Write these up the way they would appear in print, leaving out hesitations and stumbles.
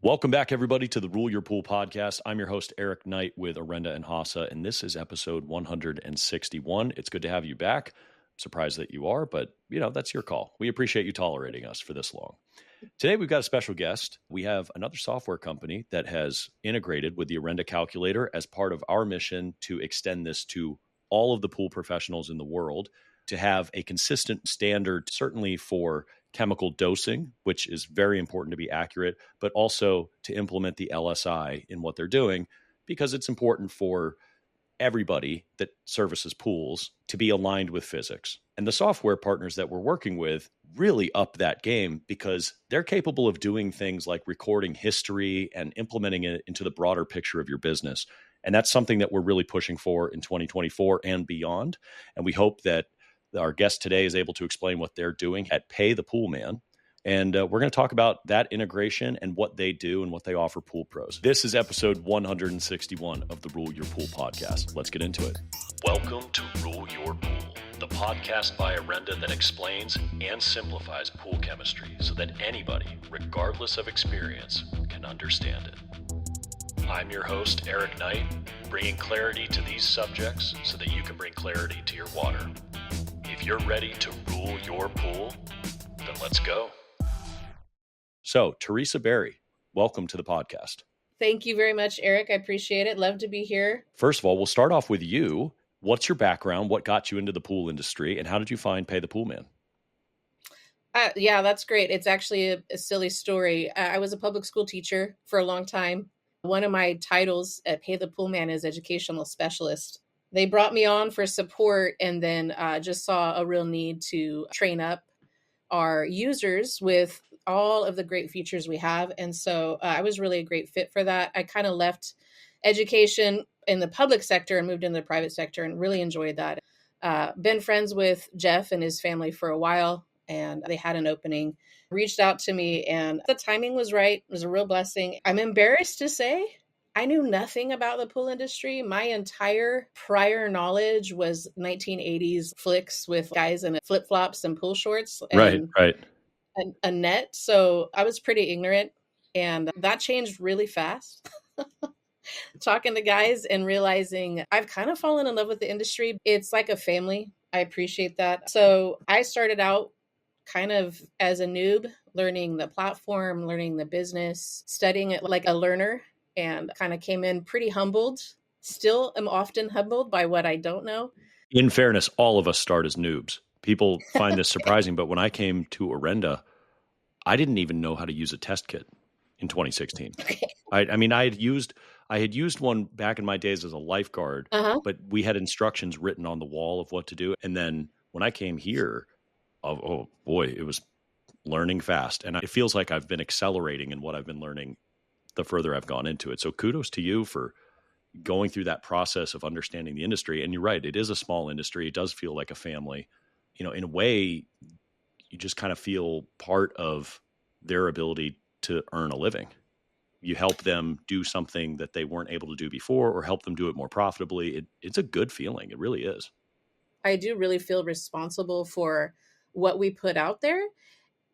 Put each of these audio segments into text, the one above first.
Welcome back, everybody, to the Rule Your Pool podcast. I'm your host, Eric Knight with Orenda and Hasa, and this is episode 161. It's good to have you back. I'm surprised that you are, but that's your call. We appreciate you tolerating us for this long. Today, we've got a special guest. We have another software company that has integrated with the Orenda calculator as part of our mission to extend this to all of the pool professionals in the world, to have a consistent standard, certainly for chemical dosing, which is very important to be accurate, but also to implement the LSI in what they're doing, because it's important for everybody that services pools to be aligned with physics. And the software partners that we're working with really up that game because they're capable of doing things like recording history and implementing it into the broader picture of your business. And that's something that we're really pushing for in 2024 and beyond. And we hope that our guest today is able to explain what they're doing at PaythePoolman. And we're going to talk about that integration and what they do and what they offer pool pros. This is episode 161 of the Rule Your Pool podcast. Let's get into it. Welcome to Rule Your Pool, the podcast by Orenda that explains and simplifies pool chemistry so that anybody, regardless of experience, can understand it. I'm your host, Eric Knight, bringing clarity to these subjects so that you can bring clarity to your water. If you're ready to rule your pool, then let's go. So, Teresa Berry, welcome to the podcast. Thank you very much, Eric. I appreciate it. Love to be here. First of all, we'll start off with you. What's your background? What got you into the pool industry? And how did you find PaythePoolman? Yeah, that's great. It's actually a silly story. I was a public school teacher for a long time. One of my titles at PaythePoolman is educational specialist. They brought me on for support and then just saw a real need to train up our users with all of the great features we have. And so I was really a great fit for that. I kind of left education in the public sector and moved into the private sector and really enjoyed that. Been friends with Jeff and his family for a while, and they had an opening, reached out to me, and the timing was right. It was a real blessing. I'm embarrassed to say I knew nothing about the pool industry. My entire prior knowledge was 1980s flicks with guys in flip-flops and pool shorts and a net. So I was pretty ignorant, and that changed really fast. Talking to guys and realizing I've kind of fallen in love with the industry. It's like a family. I appreciate that. So I started out kind of as a noob, learning the platform, learning the business, studying it like a learner, and kind of came in pretty humbled. Still am often humbled by what I don't know. In fairness, all of us start as noobs. People find this surprising, but when I came to Orenda, I didn't even know how to use a test kit in 2016. Okay. I had used one back in my days as a lifeguard, but we had instructions written on the wall of what to do. And then when I came here, oh boy, it was learning fast. And it feels like I've been accelerating in what I've been learning the further I've gone into it. So kudos to you for going through that process of understanding the industry. And you're right, it is a small industry. It does feel like a family. In a way, you just kind of feel part of their ability to earn a living. You help them do something that they weren't able to do before, or help them do it more profitably. It's a good feeling. It really is. I do really feel responsible for what we put out there.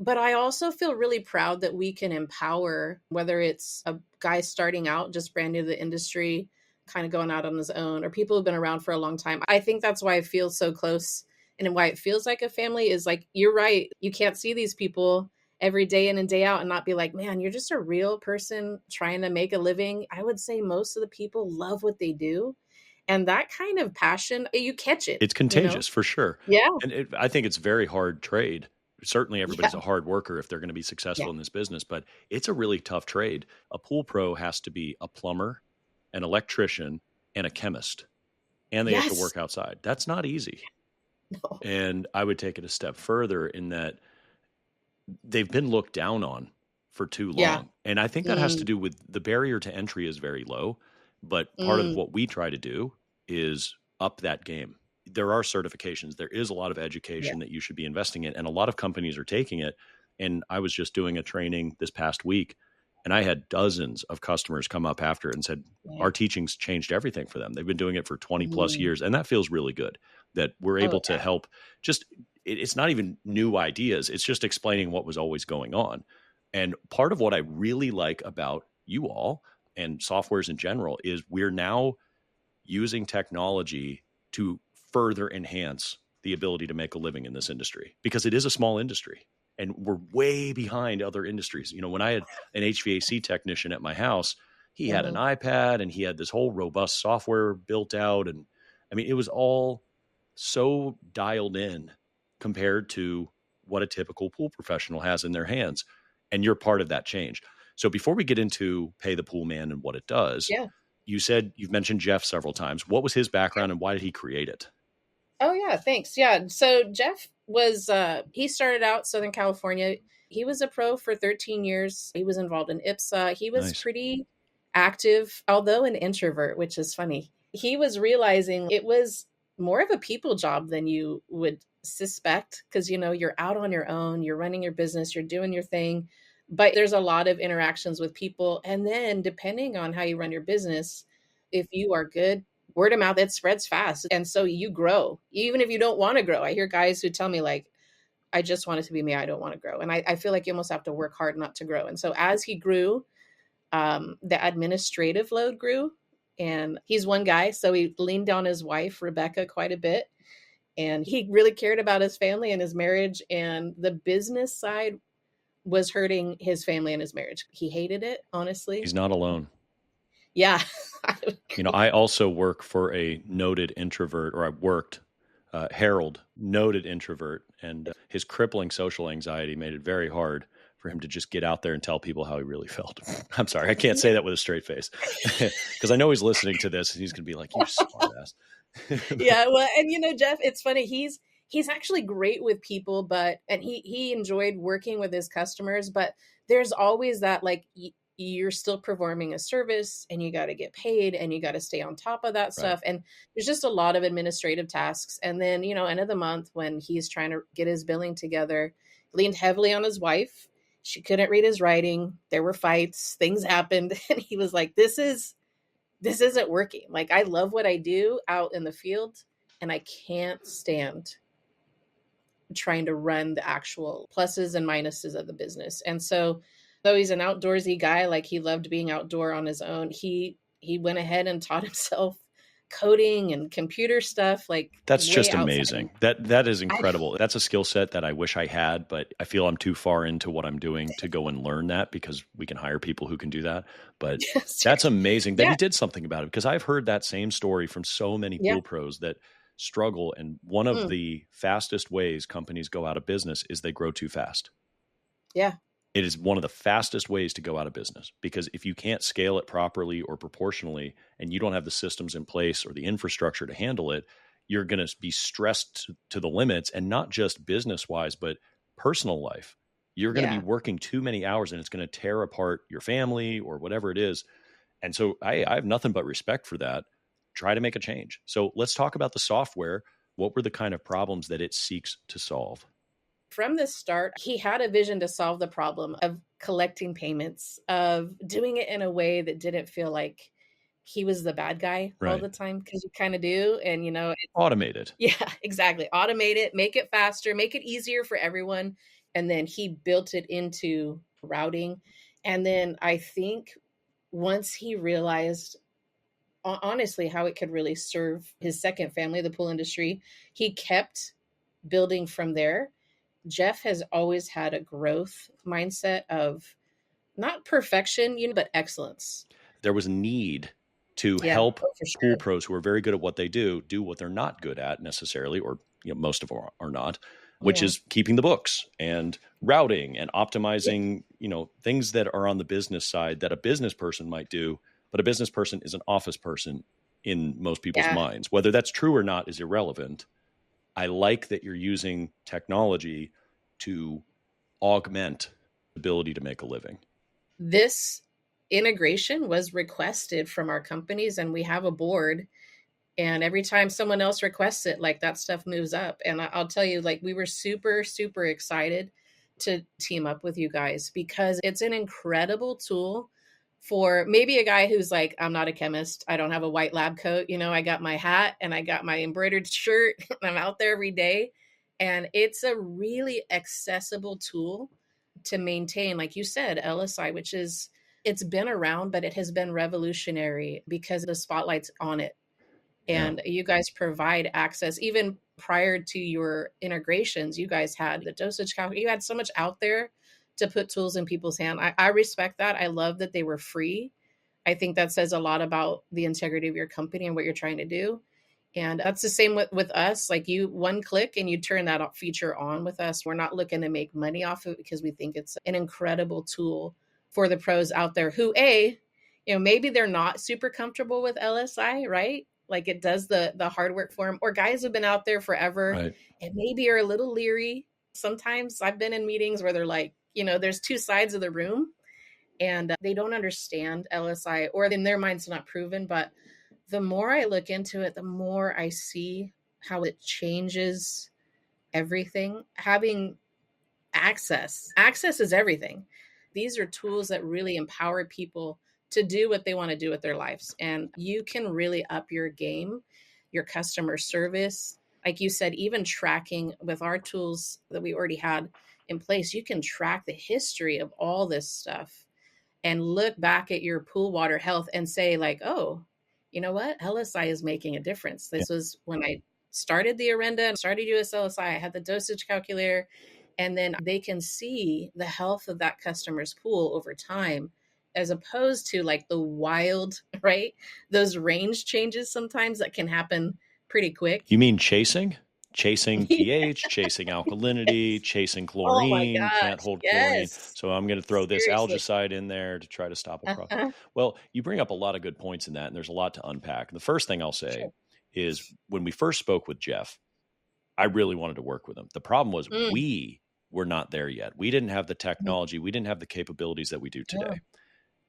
But I also feel really proud that we can empower, whether it's a guy starting out, just brand new to the industry, kind of going out on his own, or people who've been around for a long time. I think that's why I feel so close, and why it feels like a family is like, you're right. You can't see these people every day in and day out and not be like, man, you're just a real person trying to make a living. I would say most of the people love what they do. And that kind of passion, you catch it. It's contagious for sure. Yeah. And I think it's very hard trade. Certainly everybody's a hard worker if they're going to be successful in this business, but it's a really tough trade. A pool pro has to be a plumber, an electrician, and a chemist, and they have to work outside. That's not easy. No. And I would take it a step further in that they've been looked down on for too long. Yeah. And I think that has to do with the barrier to entry is very low, but part of what we try to do is up that game. There are certifications. There is a lot of education that you should be investing in, and a lot of companies are taking it. And I was just doing a training this past week, and I had dozens of customers come up after it and said, our teachings changed everything for them. They've been doing it for 20 plus years. And that feels really good that we're able to help. Just, it's not even new ideas. It's just explaining what was always going on. And part of what I really like about you all and softwares in general is we're now using technology to further enhance the ability to make a living in this industry, because it is a small industry and we're way behind other industries. When I had an HVAC technician at my house, he had an iPad and he had this whole robust software built out. And I mean, it was all so dialed in compared to what a typical pool professional has in their hands. And you're part of that change. So before we get into PaythePoolman and what it does, Yeah. you said you've mentioned Jeff several times. What was his background and why did he create it? Oh yeah, thanks. Yeah. So Jeff was he started out Southern California. He was a pro for 13 years. He was involved in IPSA. He was Nice. pretty active, although an introvert, which is funny. He was realizing it was more of a people job than you would suspect, because you're out on your own, you're running your business, you're doing your thing, but there's a lot of interactions with people. And then depending on how you run your business, if you are good, word of mouth, it spreads fast. And so you grow, even if you don't want to grow. I hear guys who tell me, like, I just want it to be me, I don't want to grow. And I feel like you almost have to work hard not to grow. And so as he grew, the administrative load grew. And he's one guy, so he leaned on his wife, Rebecca, quite a bit. And he really cared about his family and his marriage. And the business side was hurting his family and his marriage. He hated it, honestly. He's not alone. Yeah. I also work for a noted introvert, or I worked, Harold, noted introvert, and his crippling social anxiety made it very hard for him to just get out there and tell people how he really felt. I'm sorry, I can't say that with a straight face, because I know he's listening to this and he's going to be like, "You smart ass." Yeah, well, and Jeff, it's funny. He's actually great with people, and he enjoyed working with his customers, but there's always that, like, you're still performing a service and you got to get paid and you got to stay on top of that stuff. And there's just a lot of administrative tasks. And then, end of the month, when he's trying to get his billing together, leaned heavily on his wife. She couldn't read his writing. There were fights, things happened. And he was like, this isn't working. Like, I love what I do out in the field, and I can't stand trying to run the actual pluses and minuses of the business. And so, though he's an outdoorsy guy, like, he loved being outdoor on his own, he went ahead and taught himself coding and computer stuff. Like, that's just outside. amazing. That is incredible. That's a skill set that I wish I had, but I feel I'm too far into what I'm doing to go and learn that, because we can hire people who can do that. But that's amazing that he did something about it, because I've heard that same story from so many pool pros that struggle. And one of the fastest ways companies go out of business is they grow too fast. Yeah. It is one of the fastest ways to go out of business, because if you can't scale it properly or proportionally, and you don't have the systems in place or the infrastructure to handle it, you're going to be stressed to the limits, and not just business wise, but personal life. You're going to be working too many hours, and it's going to tear apart your family or whatever it is. And so I have nothing but respect for that. Try to make a change. So let's talk about the software. What were the kind of problems that it seeks to solve? From the start, he had a vision to solve the problem of collecting payments, of doing it in a way that didn't feel like he was the bad guy all the time, because you kind of do. And, automate it. Yeah, exactly. Automate it, make it faster, make it easier for everyone. And then he built it into routing. And then I think once he realized, honestly, how it could really serve his second family, the pool industry, he kept building from there. Jeff has always had a growth mindset of not perfection, but excellence. There was a need to help pool pros who are very good at what they do what they're not good at necessarily, or most of them are not, which is keeping the books and routing and optimizing, things that are on the business side that a business person might do, but a business person is an office person in most people's minds. Whether that's true or not is irrelevant. I like that you're using technology to augment the ability to make a living. This integration was requested from our companies, and we have a board. And every time someone else requests it, like, that stuff moves up. And I'll tell you, like, we were super, super excited to team up with you guys, because it's an incredible tool for maybe a guy who's like, I'm not a chemist, I don't have a white lab coat, I got my hat and I got my embroidered shirt and I'm out there every day. And it's a really accessible tool to maintain, like you said, LSI, which is, it's been around, but it has been revolutionary because the spotlight's on it. Yeah. And you guys provide access. Even prior to your integrations, you guys had the dosage calculator. You had so much out there to put tools in people's hand. I respect that. I love that they were free. I think that says a lot about the integrity of your company and what you're trying to do. And that's the same with us. Like, you one click and you turn that feature on with us. We're not looking to make money off of it because we think it's an incredible tool for the pros out there who, maybe they're not super comfortable with LSI, right? Like, it does the hard work for them. Or guys have been out there forever Right. and maybe are a little leery. Sometimes I've been in meetings where they're like, there's two sides of the room and they don't understand LSI, or in their minds not proven. But the more I look into it, the more I see how it changes everything. Having access is everything. These are tools that really empower people to do what they want to do with their lives. And you can really up your game, your customer service. Like you said, even tracking with our tools that we already had in place, you can track the history of all this stuff and look back at your pool water health and say, like, oh, you know what? LSI is making a difference. Yeah. This was when I started the Orenda and started US LSI. I had the dosage calculator, and then they can see the health of that customer's pool over time, as opposed to like the wild, right? Those range changes sometimes that can happen pretty quick. You mean chasing pH, chasing alkalinity, Yes. chasing Oh my chlorine, can't gosh. hold chlorine. Yes. So I'm going to throw this Seriously. algicide in there to try to stop a problem. Uh-huh. Well, you bring up a lot of good points in that, and there's a lot to unpack. The first thing I'll say Sure. is, when we first spoke with Jeff, I really wanted to work with him. The problem was Mm. we were not there yet. We didn't have the technology. We didn't have the capabilities that we do Yeah. today.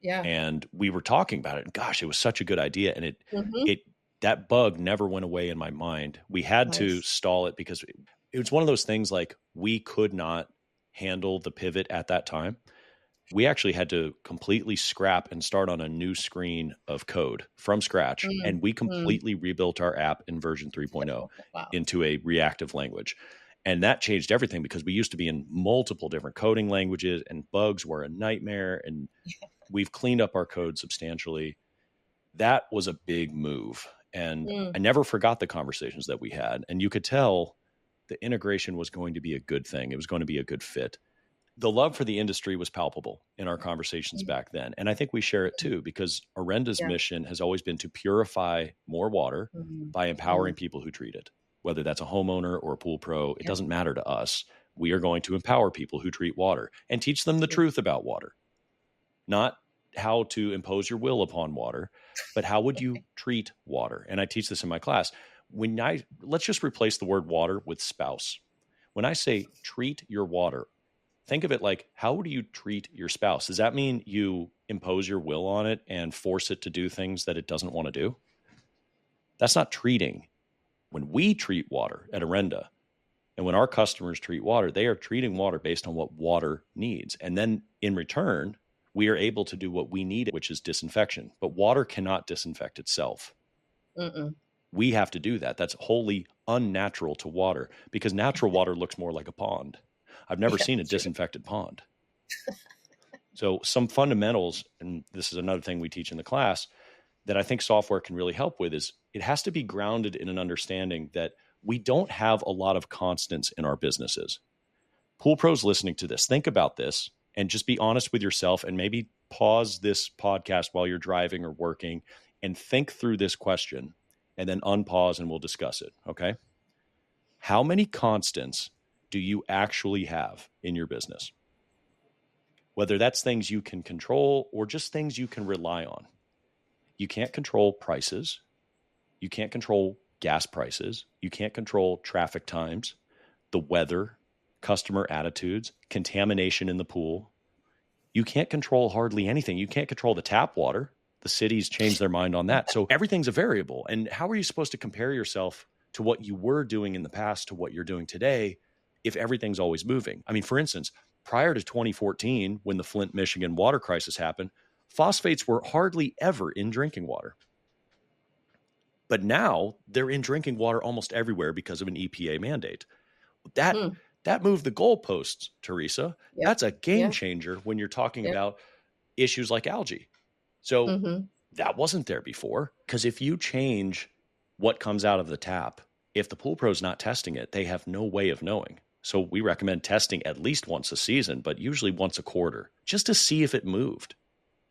Yeah. And we were talking about it, and gosh, it was such a good idea. And Mhm. it, that bug never went away in my mind. We had to Nice. stall it because it was one of those things, like, we could not handle the pivot at that time. We actually had to completely scrap and start on a new screen of code from scratch. Mm. And we Mm. completely rebuilt our app in version 3.0 Wow. into a reactive language. And that changed everything, because we used to be in multiple different coding languages and bugs were a nightmare. And we've cleaned up our code substantially. That was a big move. And Mm. I never forgot the conversations that we had. And you could tell the integration was going to be a good thing. It was going to be a good fit. The love for the industry was palpable in our conversations Mm. back then. And I think we share it too, because Orenda's Yeah. mission has always been to purify more water Mhm. by Mm. empowering people who treat it. Whether that's a homeowner or a pool pro, it Yeah. doesn't matter to us. We are going to empower people who treat water and teach them the Yeah. truth about water, not how to impose your will upon water, but how would you treat water? And I teach this in my class. Let's just replace the word water with spouse. When I say treat your water, think of it like, how would you treat your spouse? Does that mean you impose your will on it and force it to do things that it doesn't want to do? That's not treating. When we treat water at Orenda, and when our customers treat water, they are treating water based on what water needs. And then in return, we are able to do what we need, which is disinfection. But water cannot disinfect itself. Mm-mm. We have to do that. That's wholly unnatural to water, because natural water looks more like a pond. I've never Yeah, seen a true. disinfected pond. So some fundamentals, and this is another thing we teach in the class, that I think software can really help with, is it has to be grounded in an understanding that we don't have a lot of constants in our businesses. Pool pros listening to this, think about this and just be honest with yourself, and maybe pause this podcast while you're driving or working and think through this question, and then unpause and we'll discuss it. Okay. How many constants do you actually have in your business? Whether that's things you can control or just things you can rely on. You can't control prices. You can't control gas prices. You can't control traffic times, the weather, customer attitudes, contamination in the pool. You can't control hardly anything. You can't control the tap water. The cities change their mind on that. So everything's a variable. And how are you supposed to compare yourself to what you were doing in the past to what you're doing today if everything's always moving? I mean, for instance, prior to 2014, when the Flint, Michigan water crisis happened, phosphates were hardly ever in drinking water. But now they're in drinking water almost everywhere because of an EPA mandate. That That moved the goalposts, Teresa. Yep. That's a game Yeah. changer when you're talking Yep. about issues like algae. So Mm-hmm. that wasn't there before, because if you change what comes out of the tap, if the pool pro's not testing it, they have no way of knowing. So we recommend testing at least once a season, but usually once a quarter, just to see if it moved,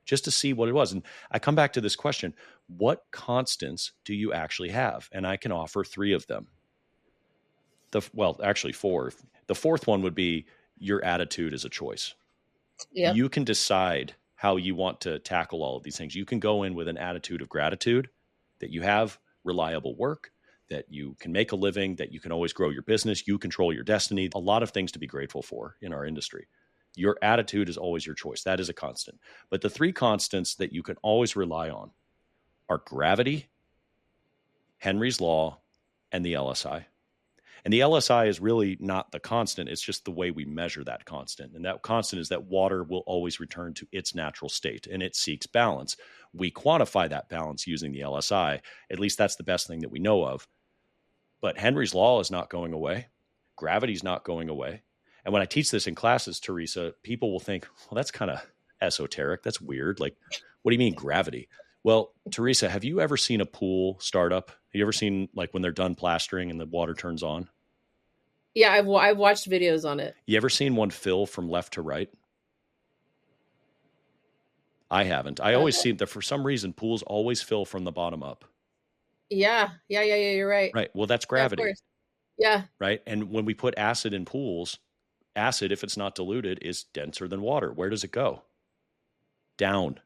just to see what it was. And I come back to this question, what constants do you actually have? And I can offer 3 of them. Actually 4. The fourth one would be your attitude is a choice. Yep. You can decide how you want to tackle all of these things. You can go in with an attitude of gratitude that you have reliable work, that you can make a living, that you can always grow your business, you control your destiny, a lot of things to be grateful for in our industry. Your attitude is always your choice. That is a constant. But the 3 constants that you can always rely on are gravity, Henry's Law, and the LSI. And the LSI is really not the constant. It's just the way we measure that constant. And that constant is that water will always return to its natural state and it seeks balance. We quantify that balance using the LSI. At least that's the best thing that we know of. But Henry's Law is not going away. Gravity's not going away. And when I teach this in classes, Teresa, people will think, well, that's kind of esoteric. That's weird. Like, what do you mean gravity? Well, Teresa, have you ever seen a pool start up? Have you ever seen like when they're done plastering and the water turns on? Yeah, I've watched videos on it. You ever seen one fill from left to right? I haven't. I always see that for some reason pools always fill from the bottom up. Yeah. You're right. Right. Well, that's Yeah, of gravity. course. Yeah. Right. And when we put acid in pools, acid, if it's not diluted, is denser than water. Where does it go? Down.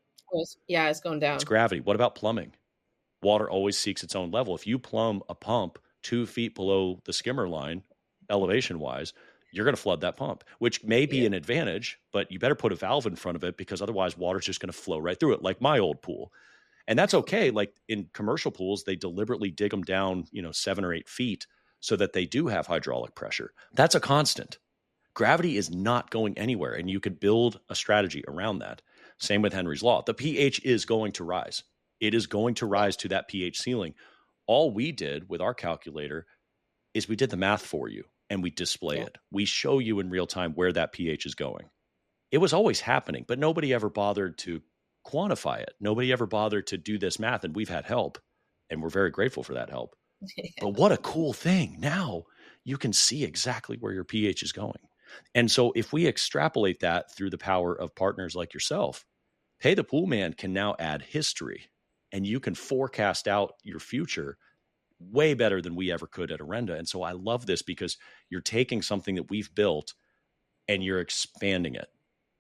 Yeah, it's going down. It's gravity. What about plumbing? Water always seeks its own level. If you plumb a pump 2 feet below the skimmer line, elevation wise, you're going to flood that pump, which may be an advantage, but you better put a valve in front of it because otherwise water's just going to flow right through it, like my old pool. And that's okay. Like in commercial pools, they deliberately dig them down, 7 or 8 feet so that they do have hydraulic pressure. That's a constant. Gravity is not going anywhere, and you could build a strategy around that. Same with Henry's Law. The pH is going to rise. It is going to rise to that pH ceiling. All we did with our calculator is we did the math for you and we display it. We show you in real time where that pH is going. It was always happening, but nobody ever bothered to quantify it. Nobody ever bothered to do this math, and we've had help, and we're very grateful for that help. But what a cool thing. Now you can see exactly where your pH is going. And so if we extrapolate that through the power of partners like yourself, PaythePoolman can now add history, and you can forecast out your future way better than we ever could at Orenda. And so I love this because you're taking something that we've built and you're expanding it.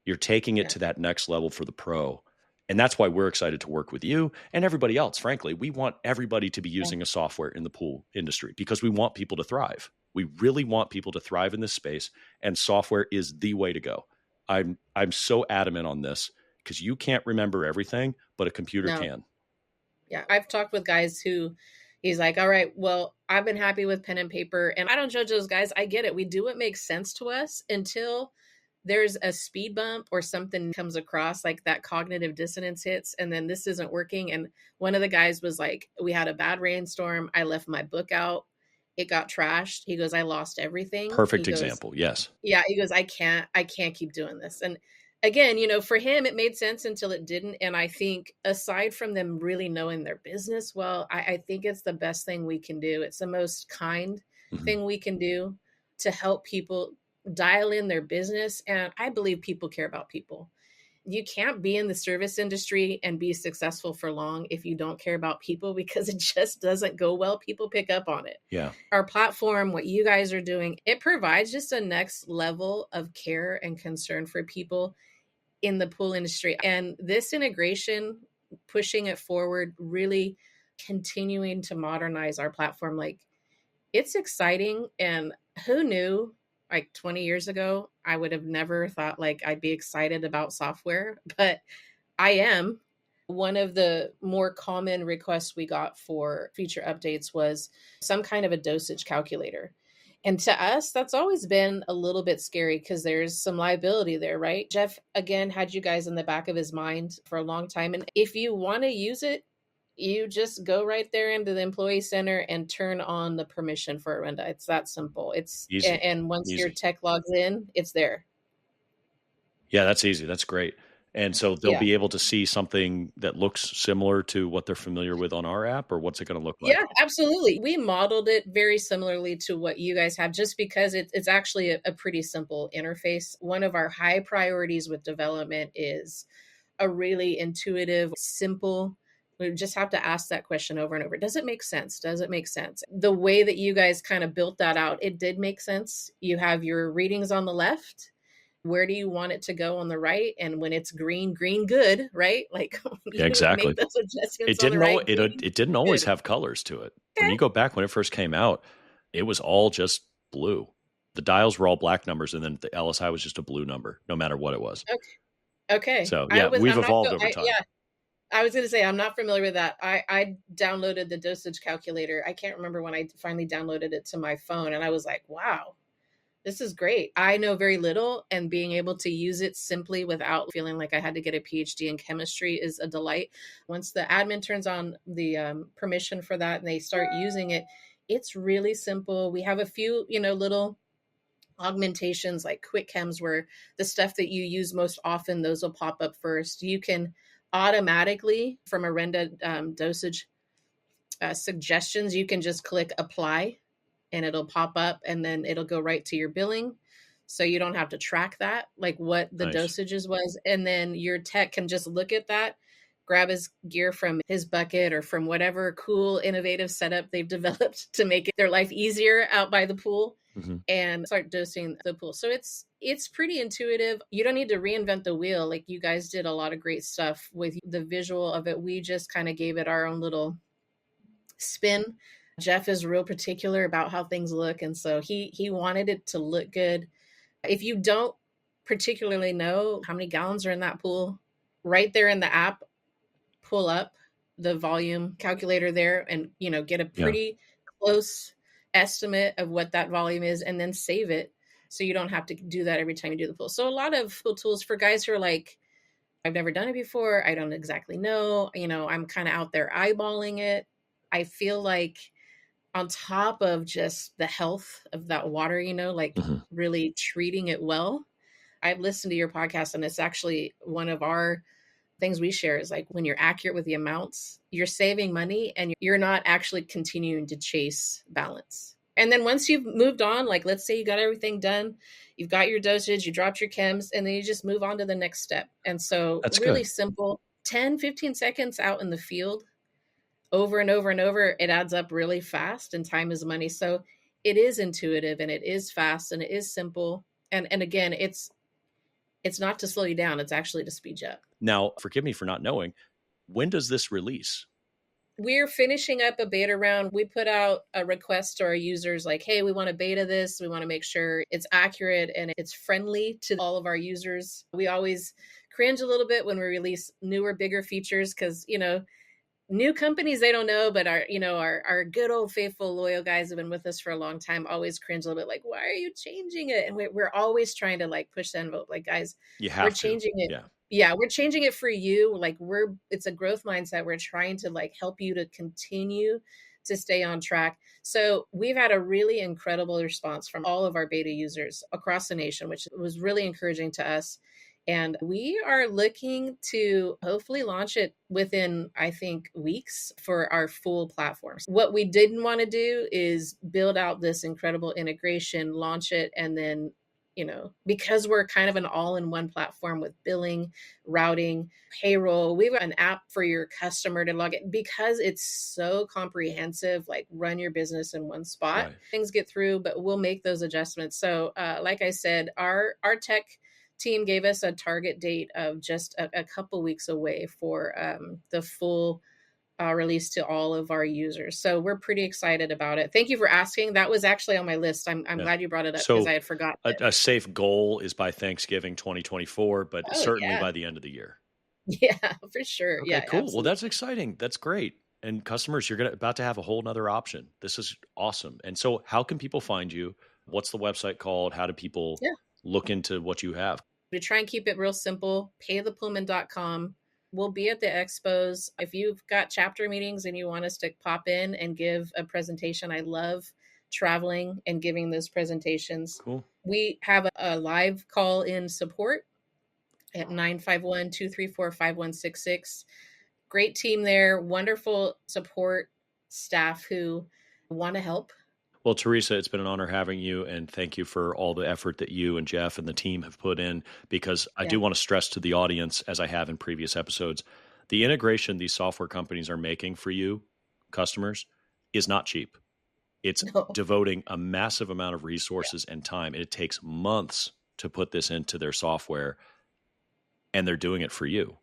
You're taking it to that next level for the pro. And that's why we're excited to work with you and everybody else. Frankly, we want everybody to be using a software in the pool industry because we want people to thrive. We really want people to thrive in this space, and software is the way to go. I'm so adamant on this because you can't remember everything, but a computer can. Yeah, I've talked with guys who he's like, all right, well, I've been happy with pen and paper, and I don't judge those guys. I get it. We do what makes sense to us until there's a speed bump or something comes across, like that cognitive dissonance hits, and then this isn't working. And one of the guys was like, we had a bad rainstorm. I left my book out. It got trashed. He goes, I lost everything. Perfect example. Yes. Yeah. He goes, I can't keep doing this. And again, for him, it made sense until it didn't. And I think aside from them really knowing their business well, I think it's the best thing we can do. It's the most kind thing we can do to help people dial in their business. And I believe people care about people. You can't be in the service industry and be successful for long if you don't care about people, because it just doesn't go well. People pick up on it. Yeah. Our platform, what you guys are doing, it provides just a next level of care and concern for people in the pool industry. And this integration, pushing it forward, really continuing to modernize our platform, like, it's exciting. And who knew, like 20 years ago, I would have never thought like I'd be excited about software, but I am. One of the more common requests we got for feature updates was some kind of a dosage calculator. And to us, that's always been a little bit scary because there's some liability there, right? Jeff, again, had you guys in the back of his mind for a long time. And if you want to use it, You just go right there into the employee center and turn on the permission for Orenda. It's that simple. Easy, And once your easy. tech logs in, it's there. Yeah, that's easy. That's great. And so they'll Yeah. be able to see something that looks similar to what they're familiar with on our app, or what's it going to look like? Yeah, absolutely. We modeled it very similarly to what you guys have, just because it's actually a pretty simple interface. One of our high priorities with development is a really intuitive, simple. We just have to ask that question over and over. Does it make sense? Does it make sense? The way that you guys kind of built that out, it did make sense. You have your readings on the left. Where do you want it to go on the right? And when it's green, green, good, right? Like Yeah, you make exactly. those It adjustments on the didn't know right, it. green, It didn't always good. have colors to it. When Okay. you go back when it first came out, it was all just blue. The dials were all black numbers, and then the LSI was just a blue number, no matter what it was. Okay. Okay. So yeah, we've I'm not, evolved over time. yeah, I was going to say, I'm not familiar with that. I downloaded the dosage calculator. I can't remember when I finally downloaded it to my phone. And I was like, wow, this is great. I know very little, and being able to use it simply without feeling like I had to get a PhD in chemistry is a delight. Once the admin turns on the permission for that and they start using it, it's really simple. We have a few, little augmentations like quick chems where the stuff that you use most often, those will pop up first. You can automatically from Orenda dosage suggestions, you can just click apply and it'll pop up and then it'll go right to your billing. So you don't have to track that, like what the Nice. dosages was. And then your tech can just look at that, grab his gear from his bucket or from whatever cool, innovative setup they've developed to make their life easier out by the pool, Mm-hmm. and start dosing the pool. So it's pretty intuitive. You don't need to reinvent the wheel. Like you guys did a lot of great stuff with the visual of it. We just kind of gave it our own little spin. Jeff is real particular about how things look, and so he wanted it to look good. If you don't particularly know how many gallons are in that pool, right there in the app, pull up the volume calculator there and get a Yeah. pretty close estimate of what that volume is, and then save it so you don't have to do that every time you do the pool. So a lot of pool tools for guys who are like, I've never done it before, I don't exactly know, I'm kind of out there eyeballing it. I feel like on top of just the health of that water, like Mm-hmm. really treating it well. I've listened to your podcast, and it's actually one of our things we share is like when you're accurate with the amounts, you're saving money and you're not actually continuing to chase balance. And then once you've moved on, like let's say you got everything done, you've got your dosage, you dropped your chems, and then you just move on to the next step. And so That's really good. simple, 10, 15 seconds out in the field over and over and over, it adds up really fast, and time is money. So it is intuitive and it is fast and it is simple. And again, it's not to slow you down, it's actually to speed you up. Now, forgive me for not knowing, when does this release? We're finishing up a beta round. We put out a request to our users like, hey, we want to beta this. We want to make sure it's accurate and it's friendly to all of our users. We always cringe a little bit when we release newer, bigger features because, new companies, they don't know, but our good old faithful loyal guys have been with us for a long time always cringe a little bit like, why are you changing it? And we're always trying to like push the envelope, like, guys, You we're have to. changing it. Yeah. Yeah, we're changing it for you. Like it's a growth mindset. We're trying to like help you to continue to stay on track. So we've had a really incredible response from all of our beta users across the nation, which was really encouraging to us. And we are looking to hopefully launch it within, I think, weeks for our full platforms. What we didn't want to do is build out this incredible integration, launch it, and then, because we're kind of an all-in-one platform with billing, routing, payroll, we have an app for your customer to log in because it's so comprehensive, like run your business in one spot. Right. Things get through, but we'll make those adjustments. So like I said, our tech team gave us a target date of just a couple weeks away for the full release to all of our users. So we're pretty excited about it. Thank you for asking. That was actually on my list. I'm glad you brought it up because I had forgotten it. A safe goal is by Thanksgiving 2024, but Oh, certainly yeah. by the end of the year. Yeah, for sure. Okay, Yeah, cool. absolutely. Well, that's exciting. That's great. And customers, you're about to have a whole nother option. This is awesome. And so how can people find you? What's the website called? How do people look into what you have? We try and keep it real simple. PaythePoolman.com. We'll be at the expos. If you've got chapter meetings and you want us to pop in and give a presentation, I love traveling and giving those presentations. Cool. We have a live call in support at 951-234-5166. Great team there, wonderful support staff who want to help. Well, Teresa, it's been an honor having you, and thank you for all the effort that you and Jeff and the team have put in, because I do want to stress to the audience, as I have in previous episodes, the integration these software companies are making for you, customers, is not cheap. It's devoting a massive amount of resources and time, and it takes months to put this into their software, and they're doing it for you.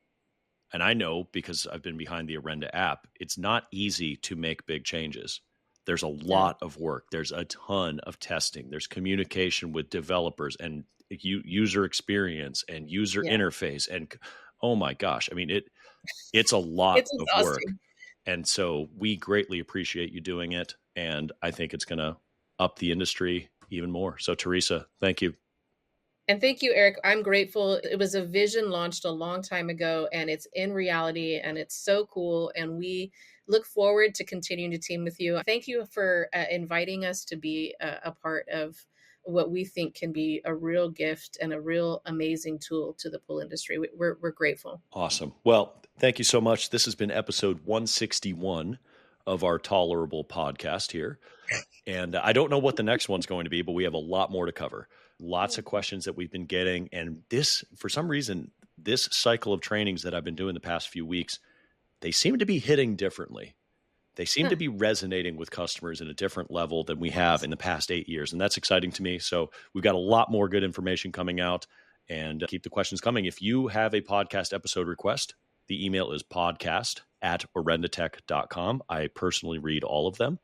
And I know, because I've been behind the Orenda app, it's not easy to make big changes. There's a lot of work. There's a ton of testing. There's communication with developers and user experience and user interface. And oh my gosh, I mean, it's a lot of work. And so we greatly appreciate you doing it. And I think it's going to up the industry even more. So Teresa, thank you. And thank you, Eric. I'm grateful. It was a vision launched a long time ago, and it's in reality, and it's so cool. And we look forward to continuing to team with you. Thank you for inviting us to be a part of what we think can be a real gift and a real amazing tool to the pool industry. We're grateful. Awesome. Well, thank you so much. This has been episode 161 of our Tolerable podcast here. And I don't know what the next one's going to be, but we have a lot more to cover. Lots of questions that we've been getting. And this, for some reason, this cycle of trainings that I've been doing the past few weeks, they seem to be hitting differently. They seem to be resonating with customers in a different level than we have in the past 8 years. And that's exciting to me. So we've got a lot more good information coming out, and keep the questions coming. If you have a podcast episode request, the email is podcast@orendatech.com. I personally read all of them.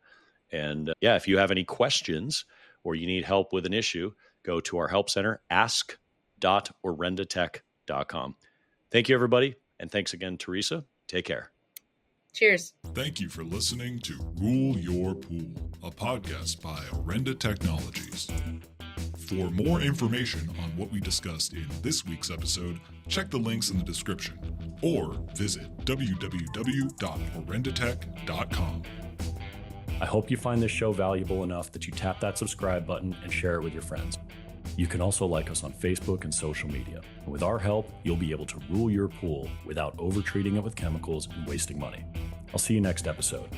And if you have any questions or you need help with an issue, go to our help center, ask.orendatech.com. Thank you, everybody. And thanks again, Teresa. Take care. Cheers. Thank you for listening to Rule Your Pool, a podcast by Orenda Technologies. For more information on what we discussed in this week's episode, check the links in the description or visit www.orendatech.com. I hope you find this show valuable enough that you tap that subscribe button and share it with your friends. You can also like us on Facebook and social media. And with our help, you'll be able to rule your pool without over-treating it with chemicals and wasting money. I'll see you next episode.